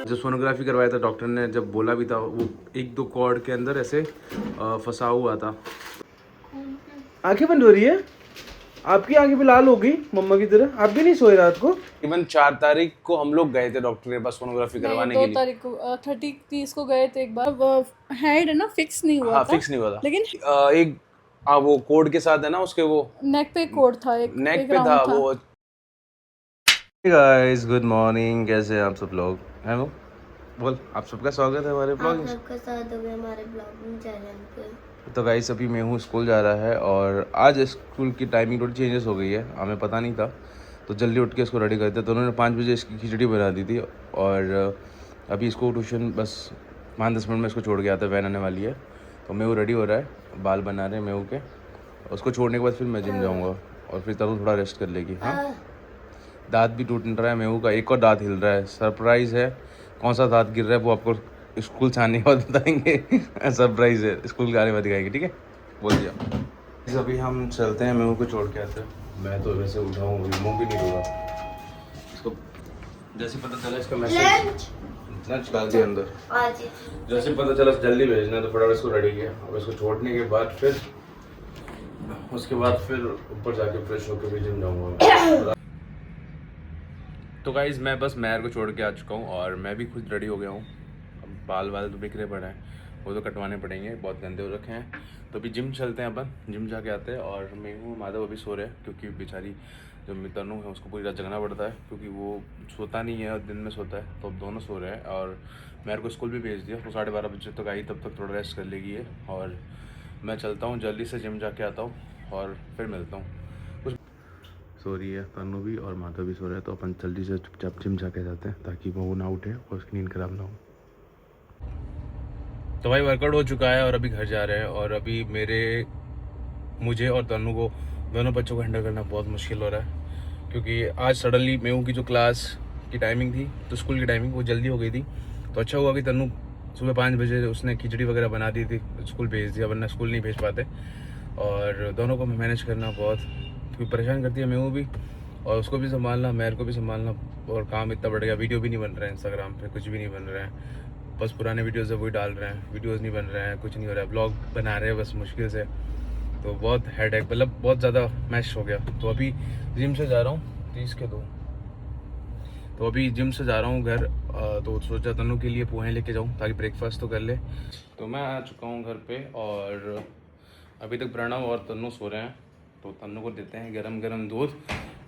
जो सोनोग्राफी करवाया था डॉक्टर ने जब बोला भी था, वो 1-2 कॉर्ड के अंदर ऐसे फंसा हुआ था। आंखें बंद हो रही है आपकी, आंखें भी लाल हो गई मम्मा की तरह। आप भी नहीं सोए रात को? इवन 4 तारीख को हम लोग गए थे डॉक्टर के पास सोनोग्राफी करवाने के लिए। 2 तारीख को 30 को गए थे एक बार। हेड है ना फिक्स नहीं हुआ हाँ था, फिक्स नहीं हुआ था, लेकिन एक वो कोड के साथ है ना उसके, वो नेक पे कोड था, नेक एक पे था राउंड था। वो। गाइस गुड मॉर्निंग, कैसे हैं आप सब लोग? हैं वो बोल, आप सबका स्वागत है हमारे ब्लॉग में। आपका साथ हो गया हमारे ब्लॉगिंग चैनल पे। तो गाइस अभी मैं हूँ, स्कूल जा रहा है और आज स्कूल की टाइमिंग थोड़ी चेंजेस हो गई है, हमें पता नहीं था तो जल्दी उठ के इसको रेडी करते। तो उन्होंने 5 बजे इसकी खिचड़ी बना दी थी और अभी इसको ट्यूशन बस 5-10 मिनट में इसको छोड़ के आता है, वैन आने वाली है। तो मेहू रेडी हो रहा है, बाल बना रहे हैं मेहू के। उसको छोड़ने के बाद फिर मैं जिम जाऊँगा और फिर तनु थोड़ा रेस्ट कर लेगी। हाँ, दांत भी टूट रहा है मेहू का, एक और दांत हिल रहा है। सरप्राइज़ है, कौन सा दांत गिर रहा है वो आपको स्कूल से आने के बाद बताएंगे। सरप्राइज़ है, स्कूल के आने के बाद दिखाएंगे, ठीक है? बोल दिया। अभी हम चलते हैं, मेहू को छोड़ के आते हैं। मैं तो वैसे उठा हूँ, मुँह भी नहीं धोगा। इसको जैसे पता चला इसका मैसेज, लंच डाल दिया अंदर। जैसे पता चला जल्दी भेजना तो फटाफट इसको रेडी किया। अब इसको छोड़ने के बाद फिर उसके बाद फिर ऊपर जाके फ्रेश होकर भी जिम जाऊँगा। तो गाइज़ मैं बस महर को छोड़ के आ चुका हूँ और मैं भी खुद रेडी हो गया हूँ। अब बाल तो बिखरे पड़े हैं, वो तो कटवाने पड़ेंगे, बहुत गंदे हो रखे हैं। तो अभी जिम चलते हैं, अपन जिम जाके आते हैं। और मैं हूँ, माधव अभी सो रहे हैं क्योंकि बेचारी जो तनु है उसको पूरी रात जगना पड़ता है क्योंकि वो सोता नहीं है और दिन में सोता है। तो अब दोनों सो रहे हैं और महर को स्कूल भी भेज दिया, वो 12:30 बजे तक आई, तब तक थोड़ा रेस्ट कर लेगी है। और मैं चलता हूँ, जल्दी से जिम जाके आता हूँ और फिर मिलता हूँ। सो रही है तनु भी और माधव भी सो रहे हैं, तो अपन जल्दी से चुपचाप जिम जाके जाते हैं ताकि वो ना उठे और उसकी नींद खराब ना हो। तो भाई वर्कआउट हो चुका है और अभी घर जा रहे हैं। और अभी मुझे और तनु को, दोनों बच्चों को हैंडल करना बहुत मुश्किल हो रहा है क्योंकि आज सडनली मेहू की जो क्लास की टाइमिंग थी, तो स्कूल की टाइमिंग वो जल्दी हो गई थी। तो अच्छा हुआ कि तनु सुबह 5 बजे उसने खिचड़ी वगैरह बना दी थी, स्कूल भेज दिया, वरना स्कूल नहीं भेज पाते। और दोनों को मैनेज करना बहुत क्योंकि परेशान करती है मेहू भी, और उसको भी संभालना, महर को भी संभालना, और काम इतना बढ़ गया। वीडियो भी नहीं बन रहे हैं इंस्टाग्राम पे, कुछ भी नहीं बन रहे हैं, बस पुराने वीडियोज़ है वही डाल रहे हैं, वीडियोज़ नहीं बन रहे हैं, कुछ नहीं हो रहा है, ब्लॉग बना रहे हैं बस मुश्किल से। तो बहुत हेडेक, मतलब बहुत ज़्यादा मैश हो गया। तो अभी जिम से जा रहा हूँ, 30 के 2। तो अभी जिम से जा रहा हूँ घर, तो सोचा तनु के लिए पोहे लेके जाऊँ ताकि ब्रेकफास्ट तो कर ले। तो मैं आ चुका हूँ घर पे और अभी तक प्रणव और तनु सो रहे हैं। तो तनु को देते हैं गरम गरम दूध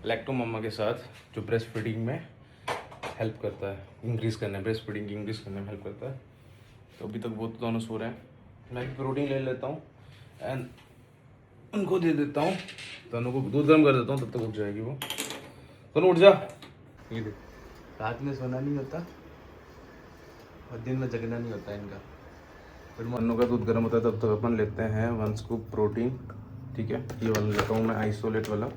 लैक्टो मम्मा के साथ, जो ब्रेस्ट फीडिंग में हेल्प करता है, इंक्रीज़ करने, ब्रेस्ट फीडिंग इंक्रीज़ करने में हेल्प करता है। तो अभी तक वो तो दोनों सो रहे हैं, मैं भी प्रोटीन ले लेता हूँ एंड उनको दे देता हूँ। तनु को दूध गर्म कर देता हूँ, तब तक उठ जाएगी वो। तनु उठ जा। ये देख, रात में सोना नहीं होता और दिन में जगना नहीं होता इनका। फिर तनु का दूध गर्म होता है तब तक अपन लेते हैं 1 स्कूप प्रोटीन, ठीक है? ये वाला लेता हूँ मैं, आइसोलेट वाला,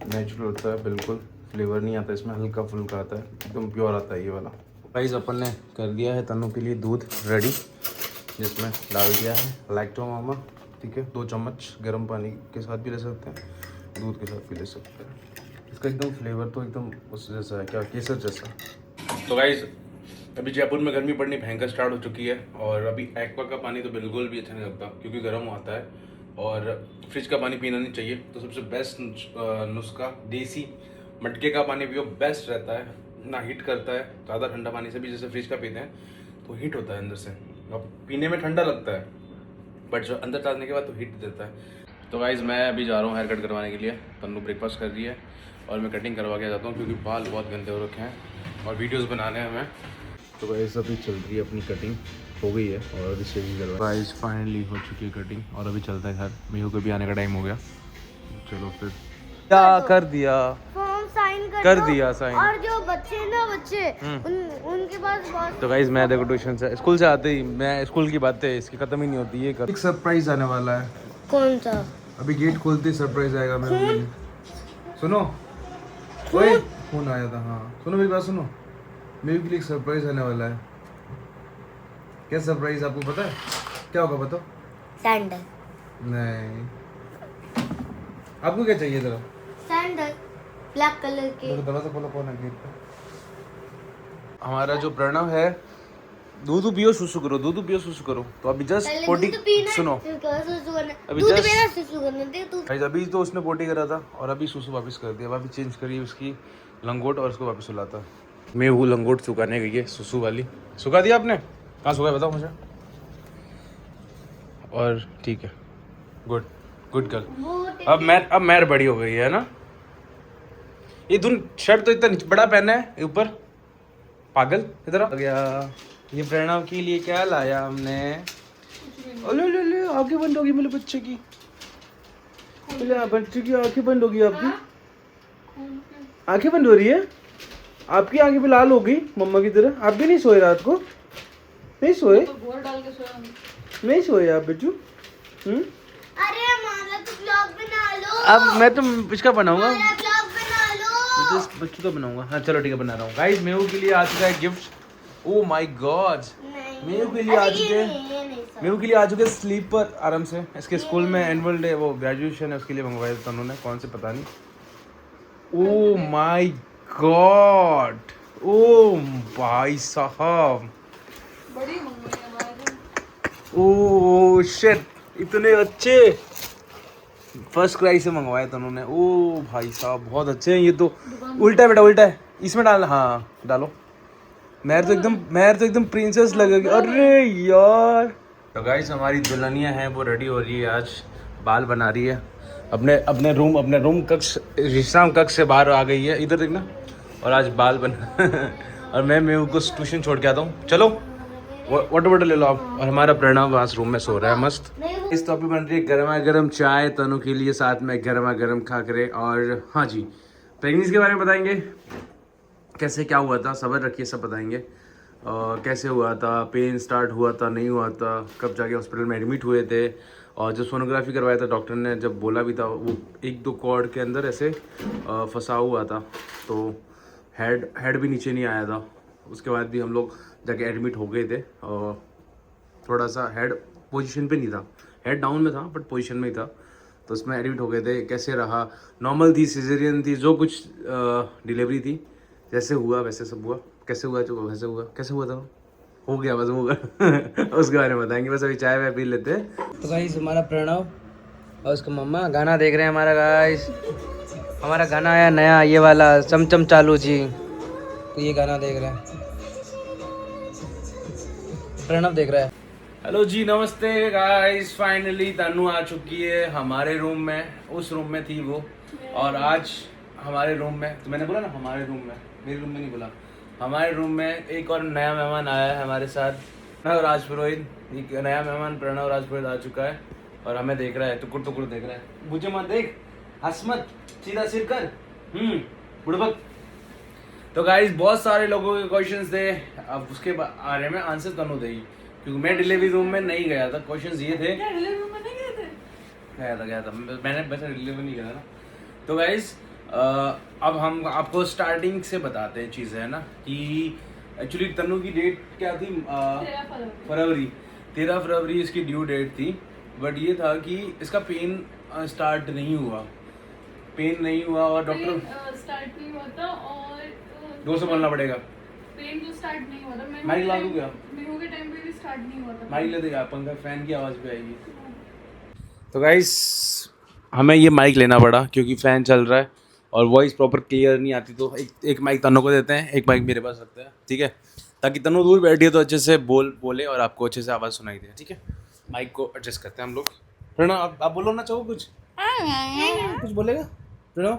नेचुरल होता है बिल्कुल, फ्लेवर नहीं आता इसमें, हल्का फुल्का आता है, एकदम प्योर आता है ये वाला। गाइस अपन ने कर दिया है तनु के लिए दूध रेडी, जिसमें डाल दिया है लैक्टो मामा, ठीक है? 2 चम्मच गर्म पानी के साथ भी ले सकते हैं, दूध के साथ भी ले सकते हैं। इसका एकदम फ्लेवर तो एकदम उस जैसा है, क्या केसर जैसा। तो गाइस अभी जयपुर में गर्मी पड़नी भयंकर स्टार्ट हो चुकी है और अभी एक्वा का पानी तो बिल्कुल भी अच्छा नहीं लगता क्योंकि गर्म आता है और फ्रिज का पानी पीना नहीं चाहिए। तो सबसे बेस्ट नुस्खा देसी मटके का पानी पियो, बेस्ट रहता है, ना हीट करता है ज़्यादा ठंडा पानी से भी, जैसे फ्रिज का पीते हैं तो हीट होता है अंदर से, अब पीने में ठंडा लगता है बट जो अंदर डालने के बाद तो हीट देता है। तो गाइज़ मैं अभी जा रहा हूँ हेयर कट करवाने के लिए, तन्नू ब्रेकफास्ट कर रही है और मैं कटिंग करवा के जाता हूँ क्योंकि बाल बहुत गंदे हो रखे हैं और वीडियोस बनाने हैं हमें। तो गाइज़ अभी चल रही है अपनी कटिंग, हो गई है और अभी शेविंग करवा। गाइज़ फाइनली हो चुकी है कटिंग और अभी चलता है घर, मेहू को भी आने का टाइम हो गया। चलो फिर क्या कर दिया, फॉर्म साइन कर दिया साइन। और जो बच्चे ना उनके पास बहुत। तो गाइज़ मैं देखो ट्यूशन से, स्कूल से आते ही मैं, स्कूल की बातें इसकी ख़त्म ही नहीं होती, ये कर। एक सरप्राइज आने वाला है। कौन सा? अभी गेट खोलते ही सरप्राइज आएगा मेरे लिए। सुनो, ओए फोन आया था। हाँ सुनो मेरी बात सुनो, मेरे के लिए एक सरप्राइज आने वाला है। क्या सरप्राइज आपको पता है? क्या होगा बताओ? सैंडल। नहीं, आपको क्या चाहिए जरा? सैंडल ब्लैक कलर के। दरवाजा खोलो, कौन है गेट पे? हमारा जो प्रणव है, दूध पियो सुसु करो, दूध पियो सुसु करो। तो अभी जस्ट पहले पोटी दूध पीना, सुनो, फिर करो सुसु करना। अभी दूध just- पीना, सुसु करना, देख तू। गाइस अभी तो उसने पोटी करा था और अभी सुसु वापस कर दिया। अब अभी चेंज करी उसकी लंगोट और उसको वापस सुलाता। मैं वो लंगोट सुखाने गई है सुसु वाली। सुखा दिया आपने? कहाँ सुखा है बताओ मुझे। और ठीक है, गुड गुड गर्ल। अब मैर बड़ी हो गई है ना। ये तुम शर्ट तो इतना बड़ा पहना है ऊपर, पागल इधर आ गया। ये प्रणव के लिए क्या लाया हमने? ओले ले ले, आंखें बंद होगी मेरे बच्चे की। बोले बच्चे की आंखें बंद होगी आपकी। आंखें बंद हो रही है आपकी, आंखें भी लाल हो गई मम्मा की तरह। आप भी नहीं सोए रात को? नहीं सोए? घोर डाल के सोया हूँ। नहीं सोए आप बच्चू? अरे हमारा तो ब्लॉग बना लो। अब मैं तो इसका बनाऊंगा, हमारा ब्लॉग बना लो। मैं तो इस बच्चू का बनाऊंगा। हाँ चलो ठीक है, बना रहा हूँ। गाइस मेहू के लिए आ चुका है गिफ्ट। ओ माय गॉड, नहीं, मेहू के लिए आ अरे चुके ये हैं, नहीं, ये नहीं सर। मेहू के लिए आ चुके स्लीपर आराम से। इसके स्कूल में एनुअल डे, वो ग्रेजुएशन है, उसके लिए मंगवाया था उन्होंने, कौन से पता नहीं। ओ माय गॉड, ओ भाई साहब, बड़ी मम्मी है हमारी। ओ शिट, इतने अच्छे फर्स्ट क्राई से मंगवाए थे उन्होंने। ओ भाई साहब बहुत अच्छे हैं ये तो। उल्टा है बेटा, उल्टा है, इसमें डाल। हाँ डालो। मैं तो एकदम प्रिंसेस लगेगी। अरे यार। तो गाइस हमारी दुल्हनिया है वो रेडी हो रही है, आज बाल बना रही है। अपने रूम कक्ष, विश्राम कक्ष से बाहर आ गई है, इधर देखना। और आज बाल बना और मैं उसको ट्यूशन छोड़ के आता हूँ। चलो वाटर बॉटल ले लो आप। और हमारा प्रणव आज रूम में सो रहा है मस्त। इस टॉपिक बन रही है गर्मा गर्म चाय तनु के लिए, साथ में गर्मा गर्म खाकरे। और हाँ जी, प्रेगनेंसी के बारे में बताएंगे, कैसे क्या हुआ था, सब्र रखिए सब बताएंगे। कैसे हुआ था, पेन स्टार्ट हुआ था नहीं हुआ था, कब जाके हॉस्पिटल में एडमिट हुए थे। और जब सोनोग्राफी करवाया था डॉक्टर ने जब बोला भी था, वो 1-2 कॉर्ड के अंदर ऐसे फंसा हुआ था, तो हेड भी नीचे नहीं आया था। उसके बाद भी हम लोग जाके एडमिट हो गए थे। और थोड़ा सा हेड पोजीशन पे नहीं था, हेड डाउन में था बट पोजीशन में ही था, तो उसमें एडमिट हो गए थे। कैसे रहा, नॉर्मल थी, सिजेरियन थी, जो कुछ डिलीवरी थी, जैसे हुआ वैसे सब हुआ। कैसे हुआ जो वैसे हुआ, कैसे हुआ था हो गया बस होगा उसके बारे में बताएंगे। बस अभी चाय वाय पी लेते हैं। तो गाइस हमारा प्रणव और उसका मम्मा गाना देख रहे हैं। हमारा गाइस हमारा गाना आया नया, ये वाला चमचम चालू जी, तो ये गाना देख रहे हैं, प्रणव देख रहा है। हेलो जी, नमस्ते गाइस। फाइनली तनु आ चुकी है हमारे रूम में। उस रूम में थी वो, और आज हमारे रूम में, तो मैंने बोला ना हमारे रूम में, मेरे रूम में नहीं बोला, हमारे रूम में एक और नया मेहमान आया है हमारे साथ, प्रणव राजपुरोहित। एक नया मेहमान प्रणव राजपुरोहित आ चुका है और हमें देख रहा है, टुकुर टुकुर देख रहा है। मुझे मत देख, हंस मत, सीधा सिर कर, बुड़बक। तो गाइस बहुत सारे लोगों के क्वेश्चंस थे, अब उसके बारे में आंसर तनु देगी, क्योंकि मैं डिलीवरी रूम में नहीं गया था। क्वेश्चंस ये थे, क्या डिलीवरी रूम में नहीं गए थे? गया था मैंने, वैसे डिलीवरी नहीं किया था ना। तो गाइस अब हम आपको स्टार्टिंग से बताते हैं चीज़ें, है ना, कि एक्चुअली तनु की डेट क्या थी? 13 फरवरी। 13 फरवरी इसकी ड्यू डेट थी। बट ये था कि इसका पेन स्टार्ट नहीं हुआ, पेन नहीं हुआ। और डॉक्टर स्टार्ट नहीं हुआ था, और जोर से बोलना पड़ेगा। पेन जो स्टार्ट नहीं हुआ था, मैं माइक ला दूं क्या? मेहू के टाइम पे भी स्टार्ट नहीं हुआ था। माइक ले देगा, पंखा फैन की आवाज़ भी आएगी। तो गाइस हमें ये माइक लेना पड़ा क्योंकि फ़ैन चल रहा है और वॉइस प्रॉपर क्लियर नहीं आती, तो एक माइक तनु को देते हैं, एक माइक मेरे पास रखते हैं, ठीक है, ताकि तनु दूर बैठी है तो अच्छे से बोले और आपको अच्छे से आवाज़ सुनाई दे, ठीक है। माइक को एडजस्ट करते हैं हम लोग। प्रणव आप बोलो ना, चाहो कुछ बोलेगा प्रणव?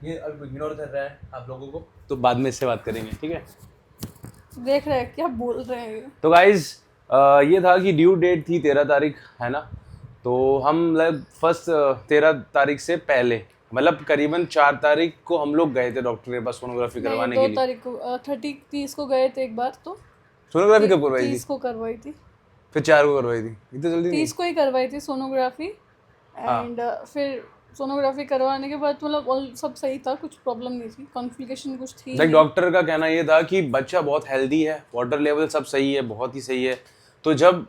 ये अब इग्नोर कर रहा है आप लोगों को, तो बाद में इससे बात करेंगे, ठीक है। देख रहे हैं क्या बोल रहे हैं ये। तो गाइज ये था कि ड्यू डेट थी 13 तारीख, है ना, तो हम फर्स्ट 13 तारीख से पहले, मतलब करीबन 4 तारीख को हम लोग गए थे डॉक्टर के पास सोनोग्राफी करवाने के 2 लिए। तारीख को 30 को गए थे एक बार, तो सोनोग्राफी कब करवाई थी? 30 को करवाई थी, फिर 4 को करवाई थी, इतनी जल्दी नहीं? 30 को ही करवाई थी सोनोग्राफी। एंड फिर सोनोग्राफी करवाने के बाद मतलब ऑल सब सही था, कुछ प्रॉब्लम नहीं थी, कॉन्फ्लिकेशन कुछ थी लाइक डॉक्टर का कहना ये था कि बच्चा बहुत हेल्दी है, वाटर लेवल सब सही है, बहुत ही सही है, तो जब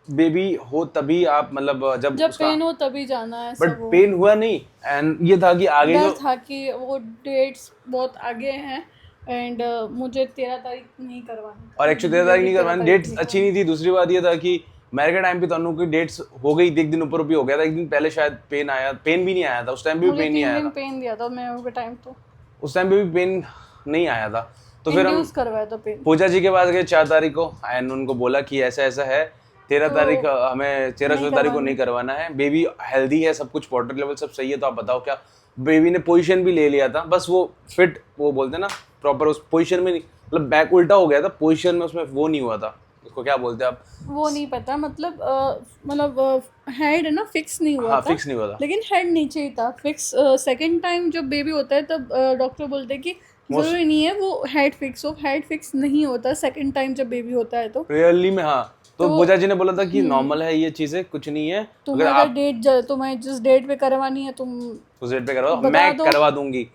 बेबी हो तभी आप, मतलब जब पेन हो तभी जाना है। बट पेन हुआ नहीं, एंड ये था कि आगे डर जो था कि वो डेट्स बहुत आगे हैं एंड मुझे 13 तारीख नहीं करवाना और एक्चुअली 13 तारीख नहीं करवानी, 13 डेट्स अच्छी नहीं थी। दूसरी बात ये था कि मैरिज के टाइम पे तनु की डेट्स हो गई थी, एक दिन ऊपर भी हो गया था, एक दिन पहले शायद पेन भी नहीं आया था, उस टाइम भी मुझे पेन नहीं 3 आया दिन था, पेन दिया था मैं के टाइम, तो उस टाइम पे भी पेन नहीं आया था। तो फिर हम इंड्यूस करवाया था पेन। पूजा जी के पास गए 4 तारीख को एंड उनको बोला कि ऐसा ऐसा है, 13 तो तारीख हमें 13-14 तारीख को नहीं करवाना है, बेबी हेल्दी है, सब कुछ वाटर लेवल सब सही है, तो आप बताओ क्या। बेबी ने पोजीशन भी ले लिया था, बस वो फिट, वो बोलते हैं ना प्रॉपर उस पोजीशन में नहीं, मतलब बैक उल्टा हो गया था पोजीशन में, उसमें वो नहीं हुआ था, उसको क्या बोलते हैं आप, वो नहीं पता, मतलब हेड है ना फिक्स नहीं हुआ हाँ था, फिक्स नहीं हुआ था। लेकिन हेड नीचे ही था फिक्स। सेकंड टाइम जब बेबी होता है तब डॉक्टर बोलते हैं कि जरूरी नहीं है वो हेड फिक्स हो, हेड फिक्स नहीं होता सेकंड टाइम जब बेबी होता है। तो रियली में हाँ, तो पूजा जी ने बोला था कि नॉर्मल है ये चीजें, कुछ नहीं है, तुम्हें अगर डेट तुम्हें जिस डेट पे करवानी है तुम उस डेट पे करवा दो, मैं करवा दूंगी,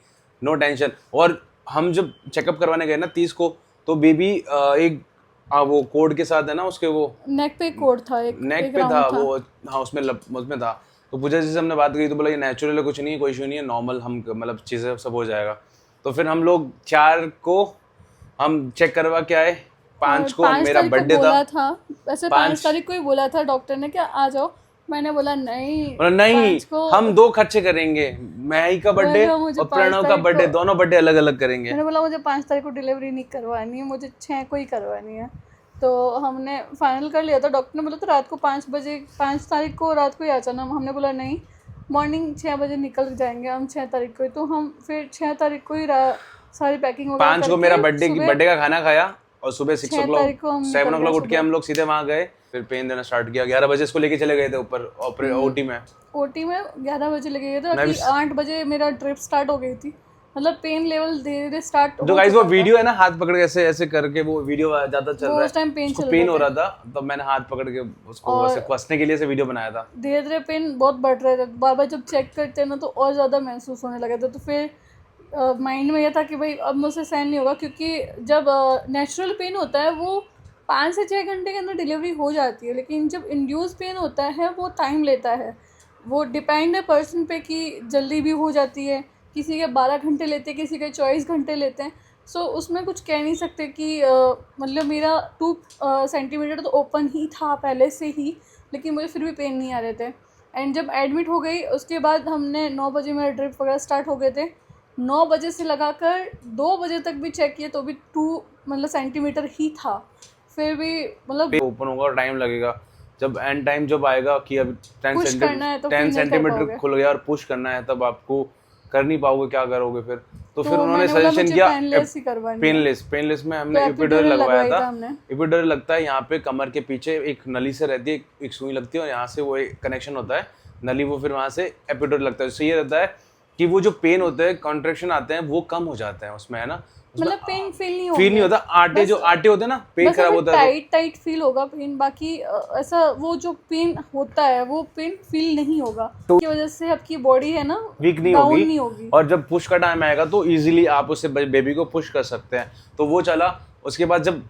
नो टेंशन। और हम जब चेकअप करवाने गए ना 30 को, तो बेबी एक वो कोड के साथ है ना, उसके वो नेक पे कोड था, एक नेक पे था वो, हाँ उसमें था। तो पूजा जी से हमने बात की तो बोला ये नेचुरल है, कुछ नहीं है, कोई इशू नहीं है, नॉर्मल, हम मतलब चीज़ें सब हो जाएगा। तो फिर हम लोग 4 को हम चेक करवा के आए, 5 को मेरा बर्थडे था, वैसे 5 तारीख को ही बोला था डॉक्टर ने कि आ जाओ, मैंने बोला नहीं हम 2 खर्चे करेंगे, महई का बर्थडे और प्रणव का बर्थडे, दोनों बर्थडे अलग अलग करेंगे। मैंने बोला मुझे 5 तारीख को डिलीवरी नहीं करवानी है, मुझे 6 को ही करवानी है। तो हमने फाइनल कर लिया था, डॉक्टर ने बोला था रात को 5 बजे, 5 तारीख को रात को ही आ जाना। हमने बोला नहीं, मॉर्निंग 6 बजे निकल जाएंगे हम 6 तारीख को ही। तो हम फिर 6 तारीख को ही सारी पैकिंग वगैरह 5 को मेरा बर्थडे का खाना खाया और सुबह 6 o'clock 7 o'clock उठ के हम लोग सीधे वहाँ गए, फिर पेन देना स्टार्ट किया। 11 बजे इसको लेके चले गए थे ऊपर ओटी में 11 बजे लगे गए थे, 8 बजे मेरा ड्रिप स्टार्ट हो गई थी, मतलब पेन लेवल धीरे धीरे स्टार्ट हो। जो गाइस वो वीडियो है ना, हाथ पकड़ के ऐसे ऐसे करके वो वीडियो ज्यादा चल रहा है, उस टाइम पेन हो रहा था, तब मैंने हाथ पकड़ के उसको ऐसे कसने के लिए से वीडियो बनाया था। धीरे धीरे पेन बहुत बढ़ रहा था, बाबा जब चेक करते हैं ना तो और ज़्यादा महसूस होने लगा था। तो फिर माइंड में यह था कि भाई अब मुझसे सहन नहीं होगा, क्योंकि जब नेचुरल पेन होता है वो 5 से 6 घंटे के अंदर डिलीवरी हो जाती है, लेकिन जब इंड्यूस पेन होता है वो टाइम लेता है। वो डिपेंड है पर्सन पे कि जल्दी भी हो जाती है, किसी के 12 घंटे लेते हैं, किसी के 24 घंटे लेते हैं। सो उसमें कुछ कह नहीं सकते कि मतलब मेरा 2 सेंटीमीटर तो ओपन ही था पहले से ही, लेकिन मुझे फिर भी पेन नहीं आ रहे थे। एंड जब एडमिट हो गई उसके बाद हमने 9 बजे मेरा ड्रिप वगैरह स्टार्ट हो गए थे, 9 बजे से लगाकर 2 बजे तक भी चेक किए तो भी 2 सेंटीमीटर ही था, फिर भी मतलब ओपन होगा और टाइम लगेगा। जब एंड टाइम जब आएगा कि अब 10 सेंटीमीटर खुल गया और पुश करना है, तब आपको कर नहीं पाओगे, क्या करोगे फिर। तो फिर उन्होंने सजेशन किया पेनलेस में हमने एपिड्यूरल लगवाया था। एपिड्यूरल लगता है यहाँ पे कमर के पीछे, एक नली से रहती है, एक सुई लगती है और यहाँ से वो एक कनेक्शन होता है नली, वो फिर वहाँ से एपिड्यूरल लगता है। उससे ये रहता है कि वो जो पेन होते हैं, कॉन्ट्रैक्शन आते हैं, वो कम हो जाते हैं उसमें, है ना, मतलब पेन फील नहीं होता। आटे होते हैं ना, पेन खराब होता है, टाइट फील होगा पेन, बाकी ऐसा वो जो पेन होता है वो पेन फील नहीं होगा, तो की वजह से आपकी बॉडी है ना वीक नहीं होगी। और जब पुश का टाइम आएगा तो इजीली आप उससे बेबी को पुश कर सकते हैं। तो वो चला। उसके बाद जब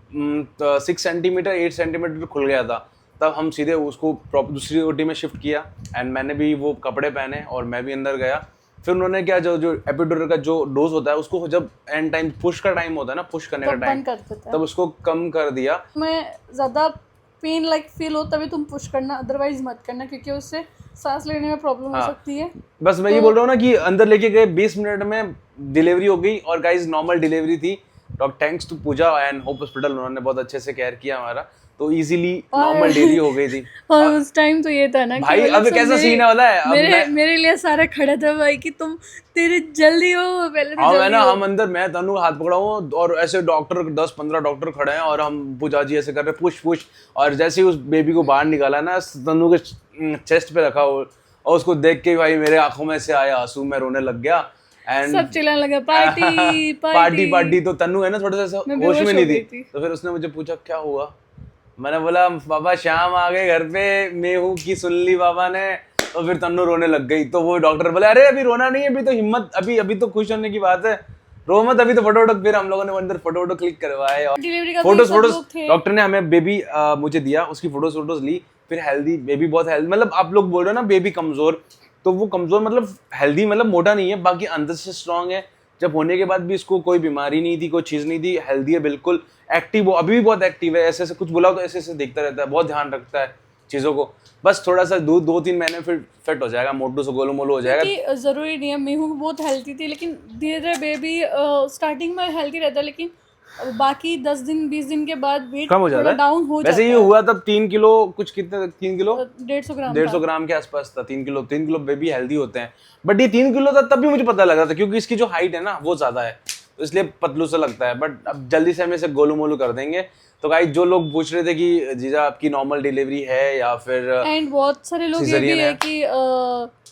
6 सेंटीमीटर 8 सेंटीमीटर खुल गया था, तब हम सीधे उसको दूसरी ओटी में शिफ्ट किया एंड मैंने भी वो कपड़े पहने और मैं भी अंदर गया। फिर उन्होंने क्या, जो एपिड्यूरल का जो डोज होता है उसको जब एंड टाइम पुश का टाइम होता है ना, पुश करने का टाइम, तब उसको कम कर दिया। मैं ज़्यादा पेन लाइक फील हो तभी तुम पुश करना, अदरवाइज मत करना, क्योंकि उससे सांस लेने में प्रॉब्लम हो सकती है। बस मैं ये बोल रहा हूँ ना कि अंदर लेके गए, 20 मिनट में डिलीवरी हो गई। और गाइज नॉर्मल डिलीवरी थी, thanks to Pooja and Hope Hospital, उन्होंने बहुत अच्छे से केयर किया हमारा, तो इजीली नॉर्मल डिलीवरी हो गई थी। और उस टाइम तो ये था ना भाई, अब कैसा सीन है वाला है, मेरे लिए सारे खड़े थे भाई कि तुम तेरे जल्दी हो, पहले तो जल्दी हो। हम अंदर, मैं तनु हाथ पकड़ा हूँ और ऐसे डॉक्टर 10-15 डॉक्टर खड़े हैं और हम पूजा जी ऐसे कर रहे पुश पुश। और जैसे ही उस बेबी को बाहर निकाला ना, तनु के चेस्ट पे रखा और उसको देख के भाई मेरे आंखों में से आया आंसू, मैं रोने लग गया एंड सब चिल्लाने लगे पार्टी पार्टी। तो तनु है ना थोड़ा सा होश में नहीं थी, तो फिर उसने मुझे पूछा क्या हुआ। मैंने बोला बाबा शाम आ गए घर पे, मैं हूँ की सुन ली बाबा ने। तो फिर तन्नू रोने लग गई। तो वो डॉक्टर बोले अरे अभी रोना नहीं है, अभी तो हिम्मत, अभी तो खुश होने की बात है, रो मत, अभी तो फोटो। फिर हम लोगों ने अंदर फोटो क्लिक करवाए और फोटोज डॉक्टर ने हमें बेबी मुझे दिया, उसकी फोटोज ली। फिर हेल्दी बेबी, बहुत हेल्दी, मतलब आप लोग बोल रहे हो ना बेबी कमजोर, तो वो कमजोर मतलब हेल्दी, मतलब मोटा नहीं है, बाकी अंदर से स्ट्रांग है, जब होने के बाद भी इसको कोई बीमारी नहीं थी, कोई चीज़ नहीं थी, हेल्दी है बिल्कुल, एक्टिव हो, अभी भी बहुत एक्टिव है, ऐसे ऐसे कुछ बोला तो ऐसे ऐसे देखता रहता है, बहुत ध्यान रखता है चीज़ों को। बस थोड़ा सा 2-3 महीने फिर फिट हो जाएगा, मोटू से गोलू मोलू हो जाएगा। कि ज़रूरी नहीं है, मेहू बहुत हेल्थी थी लेकिन धीरे धीरे बेबी स्टार्टिंग में हेल्थी रहता है, लेकिन बाकी 10 दिन 20 दिन के बाद वेट कम हो जाता है, डाउन हो जाता वैसे ये हुआ तब 3 किलो कुछ, कितने 3 किलो 150 ग्राम 150 ग्राम के आसपास था। 3 किलो बेबी हेल्दी होते हैं, बट ये 3 किलो था तब भी मुझे पता लग रहा था, क्योंकि इसकी जो हाइट है ना वो ज्यादा है, तो इसलिए पतलू सा लगता है। बट अब जल्दी से हम इसे गोलू मोलू कर देंगे। तो गाइस जो लोग पूछ रहे थे कि जीजा आपकी नॉर्मल डिलीवरी है या फिर एंड बहुत सारे लोग ये भी है कि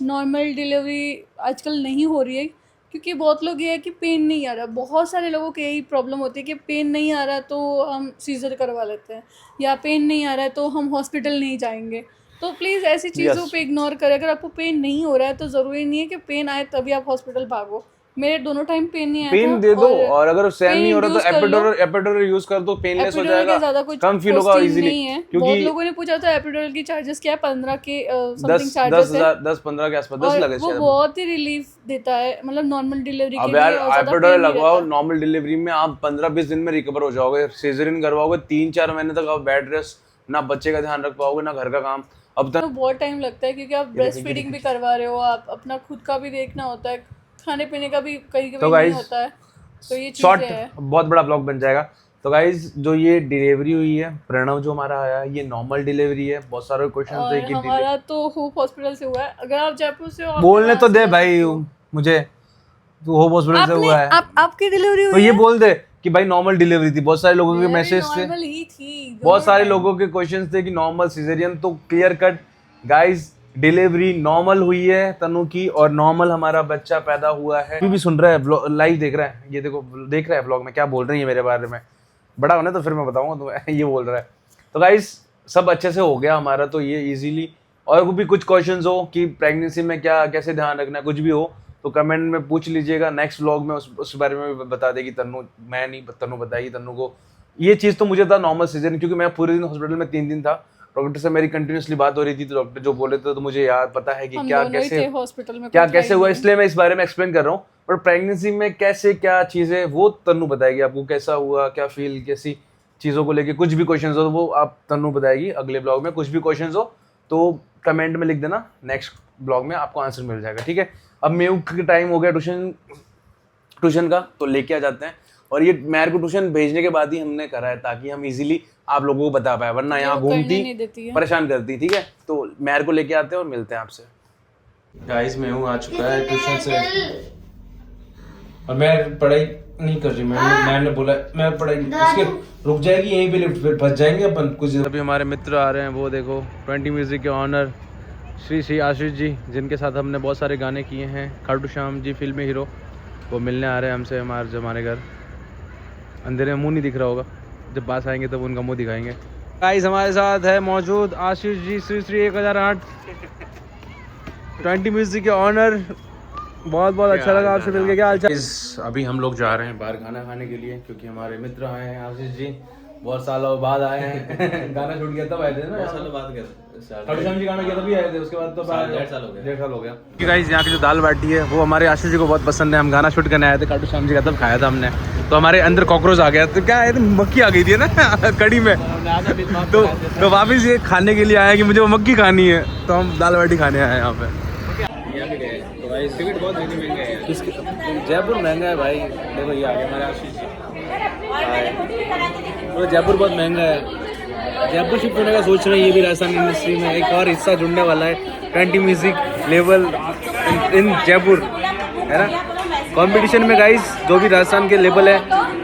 नॉर्मल डिलीवरी आजकल नहीं हो रही है, क्योंकि बहुत लोग ये है कि पेन नहीं आ रहा। बहुत सारे लोगों की यही प्रॉब्लम होती है कि पेन नहीं आ रहा तो हम सीजर करवा लेते हैं, या पेन नहीं आ रहा है तो हम हॉस्पिटल नहीं जाएंगे। तो प्लीज़ ऐसी चीज़ों पे इग्नोर करें। अगर आपको पेन नहीं हो रहा है तो ज़रूरी नहीं है कि पेन आए तभी आप हॉस्पिटल भागो। मेरे दोनों टाइम पेन नहीं आया था। पेन दे दो, और अगर सहन नहीं हो रहा तो एपिडुरल यूज कर दो, पेनलेस हो जाएगा, ज्यादा कुछ कम फील होगा इजीली। नहीं है। क्योंकि बहुत लोगों ने पूछा था एपिडुरल की चार्जेस क्या है, 15 के समथिंग चार्जेस है, 10-15 के आसपास 10 लगे वो बहुत ही रिलीफ देता है, मतलब नॉर्मल डिलीवरी के अब लिए। यार और ज्यादा एपिडुरल पेन नहीं लगवाओ, रहता। नॉर्मल डिलीवरी में आप 15-20 दिन में रिकवर हो जाओगे। सीजरियन करवाओगे 3-4 महीने तक आप बेड रेस्ट, ना बच्चे का ध्यान रख पाओगे ना घर का काम। अब तक तो बहुत टाइम लगता है, क्योंकि आप ब्रेस्ट फीडिंग भी करवा रहे हो, आप अपना खुद का भी देखना होता है, खाने पीने का भी कहीं कभी नहीं होता है। तो ये शॉर्ट चीजें हैं। बहुत बड़ा ब्लॉग बन जाएगा। तो गाइज जो ये डिलीवरी हुई है, प्रणव जो हमारा आया, ये नॉर्मल डिलीवरी है। बहुत सारे क्वेश्चन थे कि हमारा तो होप हॉस्पिटल से हुआ है। अगर आप जयपुर से हो, बोलने तो दे भाई मुझे, तू होप हॉस्पिटल से हुआ है आपकी डिलीवरी तो हुई ये बोल दे कि भाई नॉर्मल डिलीवरी थी। बहुत सारे लोगों के मैसेज थे, नॉर्मल ही थी। बहुत सारे लोगों के क्वेश्चंस थे कि नॉर्मल सिजेरियन, तो clear cut guys delivery normal हुई है तनु की, और नॉर्मल हमारा बच्चा पैदा हुआ है। भी सुन रहा है, लाइव देख रहा है, ये देखो देख रहा है व्लॉग में क्या बोल रही है मेरे बारे में। बड़ा होना तो फिर मैं बताऊंगा तुम्हें। ये बोल रहा है। तो गाइस सब अच्छे से हो गया हमारा, तो ये इजीली। और भी कुछ क्वेश्चंस हो कि प्रेगनेंसी में क्या कैसे ध्यान रखना है, कुछ भी हो तो कमेंट में पूछ लीजिएगा। नेक्स्ट व्लॉग में उस बारे में बता देगी तनु, मैं नहीं, तनु बताएगी। तनु को ये चीज़ तो मुझे था नॉर्मल सीजन, क्योंकि मैं पूरे दिन हॉस्पिटल में 3 दिन था। डॉक्टर से मेरी कंटिन्यूसली बात हो रही थी, तो डॉक्टर जो बोले थे तो मुझे याद पता है कि क्या कैसे हॉस्पिटल में क्या कैसे हुआ, इसलिए मैं इस बारे में एक्सप्लेन कर रहा हूँ। पर प्रेगनेंसी में कैसे क्या चीज़ें वो तनु बताएगी आपको, कैसा हुआ, क्या फील, कैसी चीज़ों को लेके कुछ भी क्वेश्चन हो तो वो आप तनु बताएगी अगले ब्लॉग में। कुछ भी क्वेश्चन हो तो कमेंट में लिख देना, नेक्स्ट ब्लॉग में आपको आंसर मिल जाएगा, ठीक है। अब मेरे का टाइम हो गया ट्यूशन का, तो लेके आ जाते हैं। और ये मैर को ट्यूशन भेजने के बाद ही हमने करा है, ताकि हम इजीली आप लोगों को बता पाए, वरना यहाँ घूमती परेशान करती, ठीक है। तो मैर को लेके आते हैं और मिलते हैं आपसे। गाइस मैं हूँ आ चुका है ट्यूशन से, और मैं पढ़ाई नहीं कर रही। मैंने बोला मैं पढ़ाई इसके रुक जाएगी यहीं पे, लिफ्ट फिर फंस जाएंगे अपन कुछ। अभी हमारे मित्र आ रहे हैं, वो देखो 20 म्यूजिक के ऑनर श्री आशीष जी, जिनके साथ हमने बहुत सारे गाने किए हैं। खाटू श्याम जी फिल्मी हीरो, वो मिलने आ रहे हैं हमसे हमारे घर। अंधेरे में मुंह नहीं दिख रहा होगा, जब पास आएंगे तब उनका मुंह दिखाएंगे। गाइस हमारे साथ है मौजूद आशीष जी, श्री 1008 20 म्यूजिक के ऑनर। बहुत बहुत अच्छा लगा आपसे मिलकर। क्या हाल चाल? अभी हम लोग जा रहे हैं बाहर खाना खाने के लिए, क्योंकि हमारे मित्र आए हैं आशीष जी, बहुत सालों बाद आए हैं। गाना छूट गया तब आए थे ना, बहुत सालों बाद गए। खाटू श्याम जी गाना किया तभी आए थे, उसके बाद तो 1.5 साल हो गया। गाइस यहाँ की जो दाल बाटी है वो हमारे आशीष जी को बहुत पसंद है। हम गाना शूट करने आए थे खाटू श्याम जी का, तब खाया था हमने, तो हमारे अंदर कॉकरोच आ गया। तो क्या है, मक्खी आ गई थी ना कड़ी में, तो वापिस ये खाने के लिए आया कि मुझे वो मक्खी खानी है, तो हम दाल बाटी खाने आए यहाँ पे। टिकट बहुत महंगा है। किसके? जयपुर महंगा है भाई। देखो ये आ गया हमारे आशीष जी। तो जयपुर बहुत महंगा है। जयपुर शिफ्ट होने का सोच रहे हैं, ये भी राजस्थान इंडस्ट्री में एक और हिस्सा जुड़ने वाला है। 20 म्यूजिक लेवल इन जयपुर है ना। कंपटीशन में गाइस जो भी राजस्थान के लेवल है,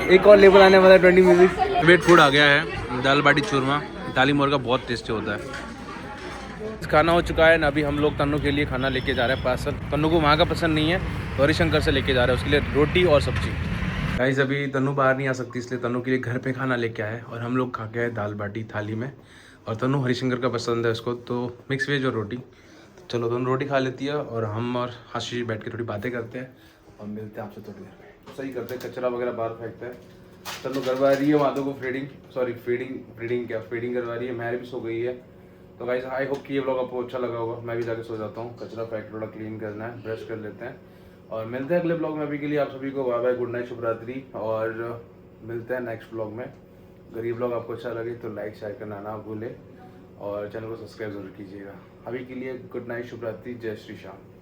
एक और लेवल आने वाला है 20 म्यूजिक। वेट फूड आ गया है, दाल बाटी चूरमा इताली मोर का, बहुत टेस्टी होता है। खाना हो चुका है ना, अभी हम लोग तन्नू के लिए खाना लेके जा रहे हैं पार्सल। तन्नू को वहाँ का पसंद नहीं है, तो हरिशंकर से लेके जा रहे हैं उसके लिए रोटी और सब्जी। गाइस अभी तन्नू बाहर नहीं आ सकती, इसलिए तन्नू के लिए घर पे खाना लेके आए, और हम लोग खा के आए दाल बाटी थाली में। और तन्नू हरिशंकर का पसंद है उसको, तो मिक्स वेज और रोटी। तो चलो तन्नू रोटी खा लेती है, और हम और आशीष बैठ के थोड़ी बातें करते हैं, और मिलते हैं आपसे थोड़ी देर में। सही करते हैं, कचरा वगैरह बाहर फेंकते हैं। तन्नू करवा रही है माधो को फीडिंग करवा रही है। मैरी भी सो गई है। तो गाइस आई होप कि ये व्लॉग आपको अच्छा लगा होगा। मैं भी जाके सो जाता हूँ, कचरा फैक्ट थोड़ा क्लीन करना है, ब्रश कर लेते हैं, और मिलते हैं अगले ब्लॉग में। अभी के लिए आप सभी को बाय बाय, गुड नाइट, शुभ रात्रि, और मिलते हैं नेक्स्ट ब्लॉग में। अगर ये ब्लॉग आपको अच्छा लगे तो लाइक शेयर करना ना भूलें और चैनल को सब्सक्राइब जरूर कीजिएगा। अभी के लिए गुड नाइट, शुभ रात्रि, जय श्री श्याम।